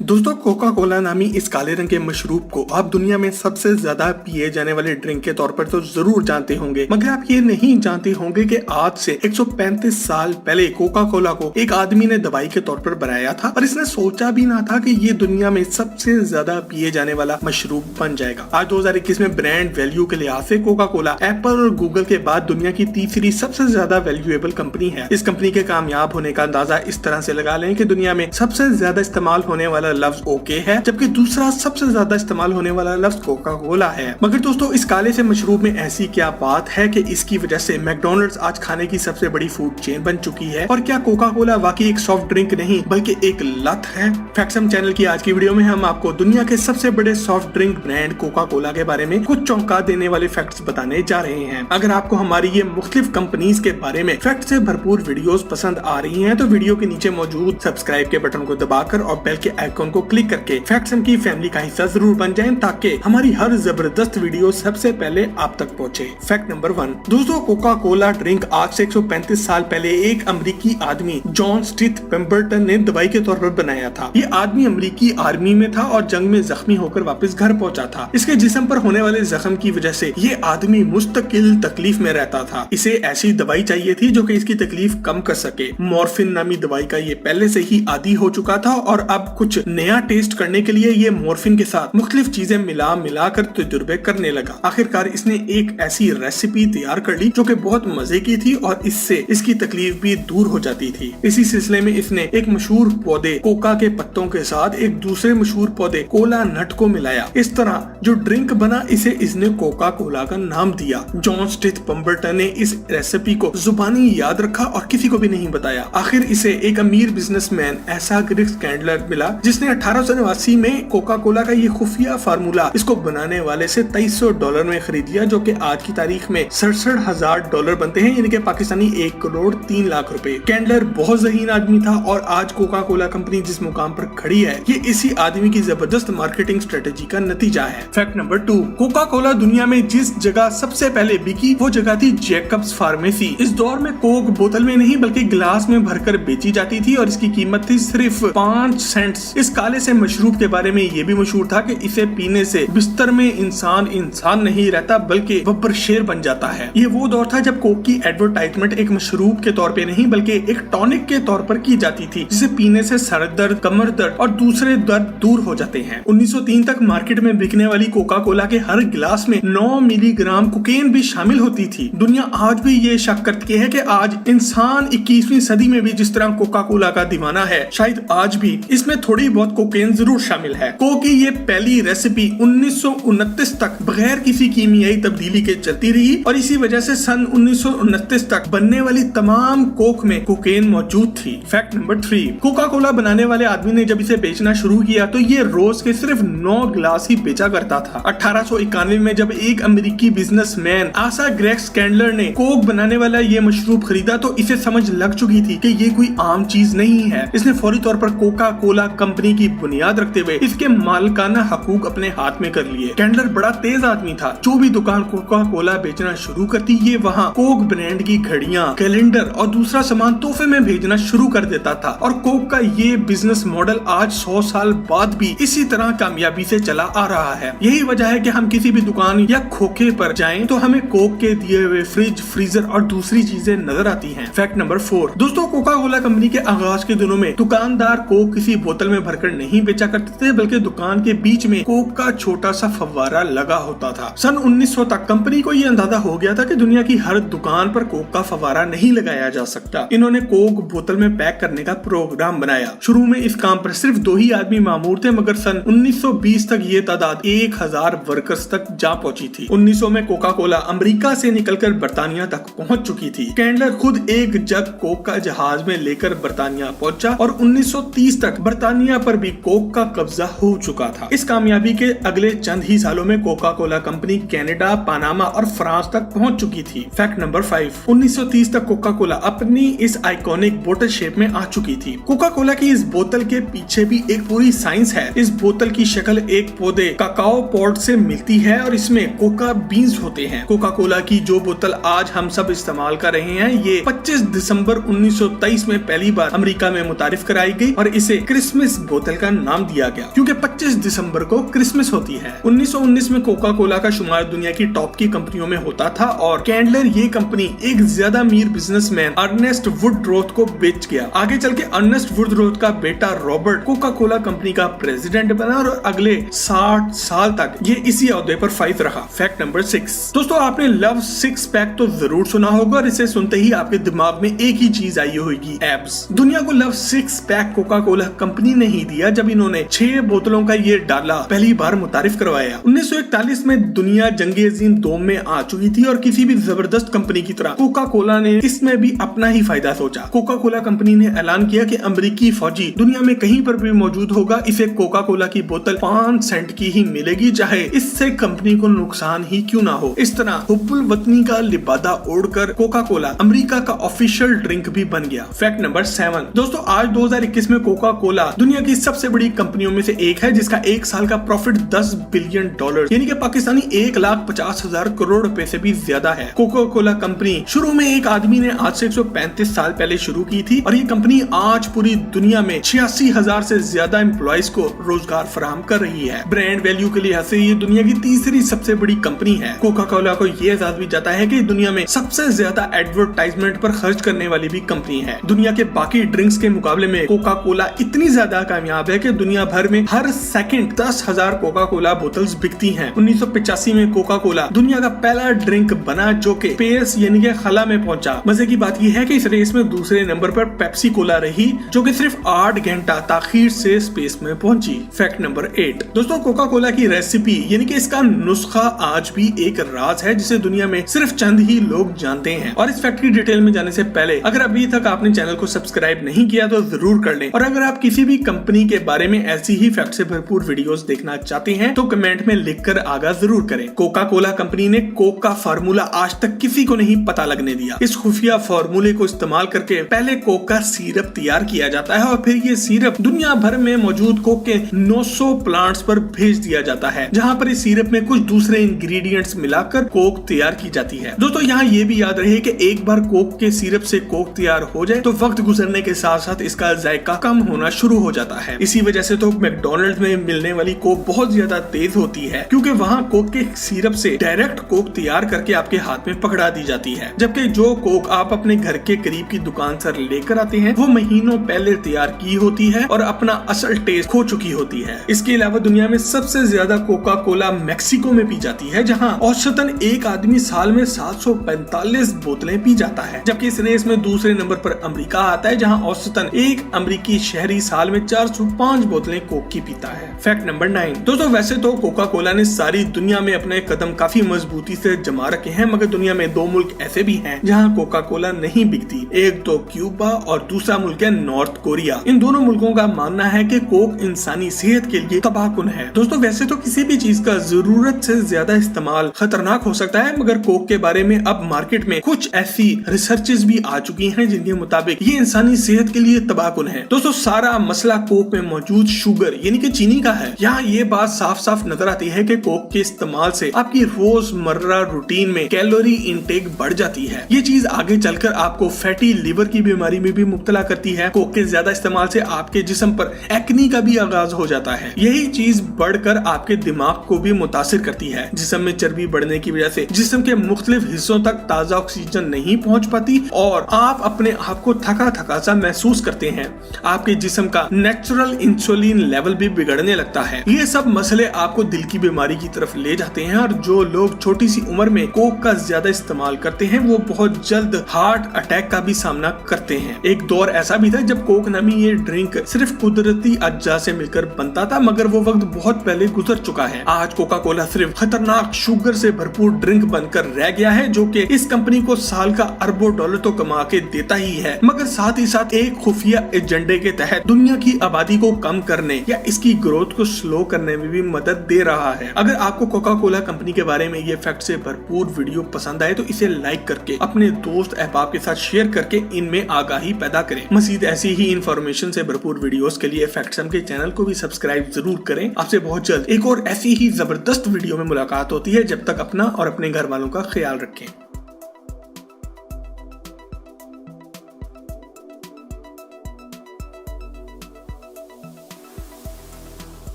दोस्तों, Coca Cola नामी इस काले रंग के मशरूब को आप दुनिया में सबसे ज्यादा पिए जाने वाले ड्रिंक के तौर पर तो जरूर जानते होंगे, मगर आप ये नहीं जानते होंगे कि आज से 135 साल पहले कोका कोला को एक आदमी ने दवाई के तौर पर बनाया था और इसने सोचा भी ना था कि ये दुनिया में सबसे ज्यादा पिए जाने वाला मशरूब बन जाएगा। आज 2021 में ब्रांड वैल्यू के लिहाज से कोका कोला एप्पल और गूगल के बाद दुनिया की तीसरी सबसे ज्यादा वैल्यूएबल कंपनी है। इस कंपनी के कामयाब होने का अंदाजा इस तरह से लगा लें कि दुनिया में सबसे ज्यादा इस्तेमाल होने वाला लफ्ज ओके है, जबकि दूसरा सबसे ज्यादा इस्तेमाल होने वाला लफ्ज कोका कोला है। मगर दोस्तों, इस काले से मशरूब में ऐसी क्या बात है कि इसकी वजह से मैकडॉनल्ड्स आज खाने की सबसे बड़ी फूड चेन बन चुकी है? और क्या कोका कोला वाकई एक सॉफ्ट ड्रिंक नहीं बल्कि एक लत है? फैक्टसम चैनल की आज की वीडियो में हम आपको दुनिया के सबसे बड़े soft drink brand Coca Cola के बारे में कुछ चौंका देने वाले फैक्ट्स बताने जा रहे हैं। अगर आपको हमारी ये मुख्तलिफ कंपनीज के बारे में फैक्ट से भरपूर वीडियोस पसंद आ रही हैं, तो वीडियो के नीचे मौजूद सब्सक्राइब के बटन को दबाकर और बेल के आइकॉन को क्लिक करके फैक्टसम की फैमिली का हिस्सा जरूर बन जाएं, ताकि हमारी हर जबरदस्त वीडियो सबसे पहले आप तक पहुंचे। फैक्ट नंबर 1, दोस्तों, कोका कोला ड्रिंक आज से 135 साल पहले एक अमेरिकी आदमी जॉन स्टिथ पेम्बरटन ने दवाई के तौर पर बनाया था। ये आदमी अमेरिकी आर्मी में था और जंग में जख्मी होकर वापस घर पहुंचा था। इसके जिस्म पर होने वाले जख्म की वजह से ये आदमी मुस्तकिल तकलीफ में रहता था। इसे ऐसी दवाई चाहिए थी जो कि इसकी तकलीफ कम कर सके। मॉर्फिन नामी दवाई का ये पहले से ही आदी हो चुका था और अब कुछ नया टेस्ट करने के लिए ये मॉर्फिन के साथ मुख्तलिफ चीजें मिला कर तजुर्बे करने लगा। आखिरकार इसने एक ऐसी रेसिपी तैयार कर ली जो कि बहुत मजे की थी और इससे इसकी तकलीफ भी दूर हो जाती थी। इसी सिलसिले में इसने एक मशहूर पौधे कोका के पत्तों के साथ एक दूसरे मशहूर पौधे कोला नट को मिलाया। इस तरह जो ड्रिंक बना इसे इसने कोका कोला का नाम दिया। जॉन स्टिथ पेम्बरटन ने इस रेसिपी को जुबानी याद रखा और किसी को भी नहीं बताया। आखिर इसे एक अमीर बिजनेसमैन ऐसा ग्रिक्स कैंडलर मिला जिसने 1889 में कोका कोला का ये खुफिया फार्मूला इसको बनाने वाले से $2300 में खरीद लिया, जो कि आज की तारीख में $67,000 बनते हैं, यानी कि पाकिस्तानी 1,03,00,000 रुपए। कैंडलर बहुत ज़हीन आदमी था और आज कोका कोला कंपनी जिस मुकाम पर खड़ी है ये इसी आदमी की जबरदस्त मार्केटिंग स्ट्रेटेजी का नतीजा है। फैक्ट नंबर 2, कोका कोला दुनिया में जिस जगह सबसे पहले बिकी वो जगह थी जैकब्स फार्मेसी। इस दौर में कोक बोतल में नहीं बल्कि गिलास में भरकर बेची जाती थी और इसकी कीमत थी सिर्फ 5 सेंट्स। इस काले से मशरूब के बारे में ये भी मशहूर था कि इसे पीने से बिस्तर में इंसान नहीं रहता बल्कि बब्बर शेर बन जाता है। ये वो दौर था जब कोक की एडवर्टाइजमेंट एक मशरूब के तौर पे नहीं बल्कि एक टॉनिक के तौर पर की जाती थी, जिसे पीने से सर दर्द, कमर दर्द और दूसरे दर्द दूर हो जाते हैं। 1903 तक मार्केट में बिकने वाली कोका कोला के हर गिलास में 9 मिलीग्राम कोकेन भी शामिल होती थी। दुनिया आज भी ये शक करती है कि आज इंसान 21वीं सदी में भी जिस तरह कोका कोला का दीवाना है, शायद आज भी इसमें थोड़ी बहुत कोकेन जरूर शामिल है। कोक की ये पहली रेसिपी 1929 तक बगैर किसी कीमियाई तब्दीली के चलती रही और इसी वजह से सन 1929 तक बनने वाली तमाम कोक में कोकेन मौजूद थी। फैक्ट नंबर 3, कोका कोला बनाने वाले आदमी ने जब इसे बेचना शुरू किया तो ये रोज के सिर्फ 9 गिलास ही बेचा करता था। 1891 में जब एक अमेरिकी बिजनेसमैन आसा ग्रेक्स कैंडलर ने कोक बनाने वाला ये मशरूब खरीदा तो इसे समझ लग चुकी थी कि ये कोई आम चीज नहीं है। इसने फौरी तौर पर कोका कोला कंपनी की बुनियाद रखते हुए इसके मालिकाना हकूक अपने हाथ में कर लिए। कैंडलर बड़ा तेज आदमी था। जो भी दुकान कोका कोला बेचना शुरू करती ये वहाँ कोक ब्रांड की घड़ियां, कैलेंडर और दूसरा सामान तोहफे में भेजना शुरू कर देता था और कोक का ये बिजनेस मॉडल आज 100 साल बाद भी इसी तरह कामयाबी से चला आ रहा है। यही वजह है कि हम किसी भी दुकान या खोखे पर जाएं तो हमें कोक के दिए हुए फ्रिज, फ्रीजर और दूसरी चीजें नजर आती हैं। फैक्ट नंबर 4, दोस्तों, कोका कोला कंपनी के आगाज के दिनों में दुकानदार कोक किसी बोतल में भरकर नहीं बेचा करते थे बल्कि दुकान के बीच में कोक का छोटा सा फव्वारा लगा होता था। सन 1900 तक कंपनी को ये अंदाजा हो गया था कि दुनिया की हर दुकान पर कोक का फव्वारा नहीं लगाया जा सकता। इन्होंने कोक बोतल में पैक करने का प्रोग्राम बनाया। शुरू में इस काम पर सिर्फ 2 ही आदमी मामूर थे, मगर सन 1920 तक ये तादाद 1000 वर्कर्स तक जा पहुंची थी। 1900 में कोका कोला अमेरिका से निकलकर बर्तानिया तक पहुंच चुकी थी। कैंडलर खुद एक जग कोक का जहाज में लेकर बर्तानिया पहुंचा और 1930 तक बर्तानिया पर भी कोक का कब्जा हो चुका था। इस कामयाबी के अगले चंद ही सालों में Coca Cola company Canada, Panama और फ्रांस तक पहुंच चुकी थी। फैक्ट नंबर 5, 1930 तक कोका कोला अपनी इस आइकॉनिक बोतल शेप में आ चुकी थी। कोका कोला की इस बोतल के पीछे भी एक पूरी साइंस है। इस बोतल की शक्ल एक पौधे काकाओ पॉड से मिलती है और इसमें कोका बीन्स होते हैं। कोका कोला की जो बोतल आज हम सब इस्तेमाल कर रहे हैं ये 25 दिसंबर 1923 में पहली बार अमेरिका में मुतारिफ कराई गई और इसे क्रिसमस बोतल का नाम दिया गया क्योंकि 25 दिसंबर को क्रिसमस होती है। 1919 में कोका कोला का शुमार दुनिया की टॉप की कंपनियों में होता था और कैंडलर ये कंपनी एक ज्यादा अमीर बिजनेसमैन अर्नेस्ट वुडरोथ को बेच गया। आगे चल के अर्नेस्ट वुडरोथ का बेटा रॉबर्ट कोका कोला कंपनी का प्रेसिडेंट बना और अगले 60 साल तक ये इसी ओहदे पर फाइज रहा। फैक्ट नंबर 6 दोस्तों, आपने लव सिक्स पैक तो जरूर सुना होगा और इसे सुनते ही आपके दिमाग में एक ही चीज आई होगी, एब्स। दुनिया को love six pack Coca Cola company ने ही दिया जब इन्होंने 6 बोतलों का ये डाला पहली बार मुतारिफ करवाया। 1941 में दुनिया जंगे अजीम 2 में आ चुकी थी और किसी भी जबरदस्त कंपनी की तरह कोका कोला ने इसमें भी अपना ही फायदा सोचा। कोका कोला कंपनी ने ऐलान किया कि अमेरिकी फौजी दुनिया में कहीं पर भी मौजूद होगा, इसे कोका कोला की बोतल 5 सेंट की ही मिलेगी, चाहे इससे कंपनी को नुकसान ही क्यों ना हो। इस तरह हुब्बुल वतनी का लिबादा ओढ़कर कोका कोला अमेरिका का ऑफिशियल ड्रिंक भी बन गया। फैक्ट नंबर 7 दोस्तों, आज 2021 में कोका कोला दुनिया की सबसे बड़ी कंपनियों में से एक है जिसका एक साल का प्रॉफिट $10 बिलियन यानी कि पाकिस्तानी 1,50,000 करोड़ रुपए से भी ज्यादा है। कोका कोला कंपनी शुरू में एक आदमी ने आज से 135 साल पहले शुरू की थी और ये कंपनी आज पूरी दुनिया में 86,000 से ज्यादा एम्प्लॉइज को रोजगार फराहम कर रही है। ब्रांड वैल्यू के लिहाज से ये दुनिया की तीसरी सबसे बड़ी कंपनी है। कोका कोला को ये एहसास भी जाता है कि दुनिया में सबसे ज्यादा एडवर्टाइजमेंट पर खर्च करने वाली भी कंपनी है। दुनिया के बाकी ड्रिंक्स के मुकाबले में कोका कोला इतनी ज्यादा कामयाब है कि दुनिया भर में हर सेकंड 10,000 कोका कोला बोतल्स बिकती हैं। 1985 में कोका कोला दुनिया का पहला ड्रिंक बना जो कि स्पेस यानी कि खला में पहुंचा। मजे की बात यह है कि इस रेस में दूसरे नंबर पर पेप्सी कोला रही जो कि सिर्फ 8 घंटा ताखीर से स्पेस में पहुंची। फैक्ट नंबर 8 दोस्तों, कोका कोला की रेसिपी यानी कि इसका नुस्खा आज भी एक राज है जिसे दुनिया में सिर्फ चंद ही लोग जानते हैं। और इस फैक्ट की डिटेल में जाने से पहले अगर अभी तक आपने चैनल को सब्सक्राइब नहीं किया तो जरूर कर लें और अगर आप किसी भी कंपनी के बारे में ऐसी ही फैक्ट से भरपूर वीडियोस देखना चाहते हैं तो कमेंट में लिखकर आगाह जरूर करें। कोका कोला कंपनी ने कोक का फार्मूला आज तक किसी को नहीं पता लगने दिया। इस खुफिया फार्मूले को इस्तेमाल करके पहले कोक का सिरप तैयार किया जाता है और फिर ये सिरप दुनिया भर में मौजूद कोक के 900 प्लांट्स पर भेज दिया जाता है जहाँ पर इस सिरप में कुछ दूसरे इंग्रेडिएंट्स मिलाकर कोक तैयार की जाती है। दोस्तों यहाँ ये भी याद रहे कि एक बार कोक के सिरप से कोक तैयार हो जाए तो वक्त गुजरने के साथ साथ इसका जायका कम होना शुरू हो जाता है। इसी वजह से तो मैकडॉनल्ड्स में मिलने वाली कोक बहुत ज्यादा तेज होती है क्योंकि वहाँ कोक के सिरप से डायरेक्ट कोक तैयार करके आपके हाथ में पकड़ा दी जाती है, जबकि जो कोक आप अपने घर के करीब की दुकान से लेकर आते हैं वो महीनों पहले तैयार की होती है और अपना असल टेस्ट खो चुकी होती है। इसके अलावा दुनिया में सबसे ज्यादा कोका कोला मैक्सिको में पी जाती है जहाँ औसतन एक आदमी साल में 745 बोतलें पी जाता है, जबकि इस रेस में दूसरे नंबर पर अमेरिका आता है जहाँ औसतन एक अमेरिकी शहरी साल में 405 बोतलें कोक की पीता है। फैक्ट नंबर 9 दोस्तों, वैसे तो कोका कोला ने सारी दुनिया में अपने कदम काफी मजबूती से जमा रखे हैं, मगर दुनिया में 2 मुल्क ऐसे भी हैं जहां कोका कोला नहीं बिकती। एक तो क्यूबा और दूसरा मुल्क है नॉर्थ कोरिया। इन दोनों मुल्कों का मानना है कि कोक इंसानी सेहत के लिए तबाहकुन है। दोस्तों वैसे तो किसी भी चीज का जरूरत से ज्यादा इस्तेमाल खतरनाक हो सकता है, मगर कोक के बारे में अब मार्केट में कुछ ऐसी रिसर्चेस भी आ चुकी हैं जिनके मुताबिक ये इंसानी सेहत के लिए तबाहकुन है। दोस्तों सारा मसला कोक में मौजूद शुगर यानी कि चीनी का है। यहाँ ये बात साफ साफ नजर आती है कि कोक के इस्तेमाल से आपकी रोजमर्रा रूटीन में कैलोरी इंटेक बढ़ जाती है। ये चीज आगे चलकर आपको फैटी लिवर की बीमारी में भी मुब्तला करती है। कोक के ज्यादा इस्तेमाल से आपके जिस्म पर एक्नी का भी आगाज हो जाता है। यही चीज बढ़कर आपके दिमाग को भी मुतासिर करती है। जिस्म में चर्बी बढ़ने की वजह से जिस्म के मुख्तलिफ हिस्सों तक ताजा ऑक्सीजन नहीं पहुंच पाती और आप अपने आप को थका थका सा महसूस करते हैं। आपके जिस्म का नेचुरल इंसुलिन लेवल भी बिगड़ने लगता है। ये सब मसले आपको दिल की बीमारी की तरफ ले जाते हैं और जो लोग छोटी सी उम्र में कोक का ज्यादा इस्तेमाल करते हैं वो बहुत जल्द हार्ट अटैक का भी सामना करते हैं। एक दौर ऐसा भी था जब कोक नामी ये ड्रिंक सिर्फ कुदरती अज्जा से मिलकर बनता था, मगर वो वक्त बहुत पहले गुजर चुका है। आज कोका कोला सिर्फ खतरनाक शुगर से भरपूर ड्रिंक बनकर रह गया है जो कि इस कंपनी को साल का अरबों डॉलर तो कमा के देता ही है, मगर साथ ही साथ एक खुफिया एजेंडे के तहत दुनिया की आबादी को कम करने या इसकी ग्रोथ को स्लो करने में भी मदद दे रहा है। अगर आपको कोका कोला कंपनी के बारे में ये फैक्ट से भरपूर वीडियो पसंद आए तो इसे लाइक करके अपने दोस्त अहबाब के साथ शेयर करके इनमें आगाही पैदा करें। मजीद ऐसी ही इंफॉर्मेशन से भरपूर वीडियोस के लिए फैक्ट्सम के चैनल को भी सब्सक्राइब जरूर करें। आपसे बहुत जल्द एक और ऐसी ही जबरदस्त वीडियो में मुलाकात होती है। जब तक अपना और अपने घर वालों का ख्याल रखें।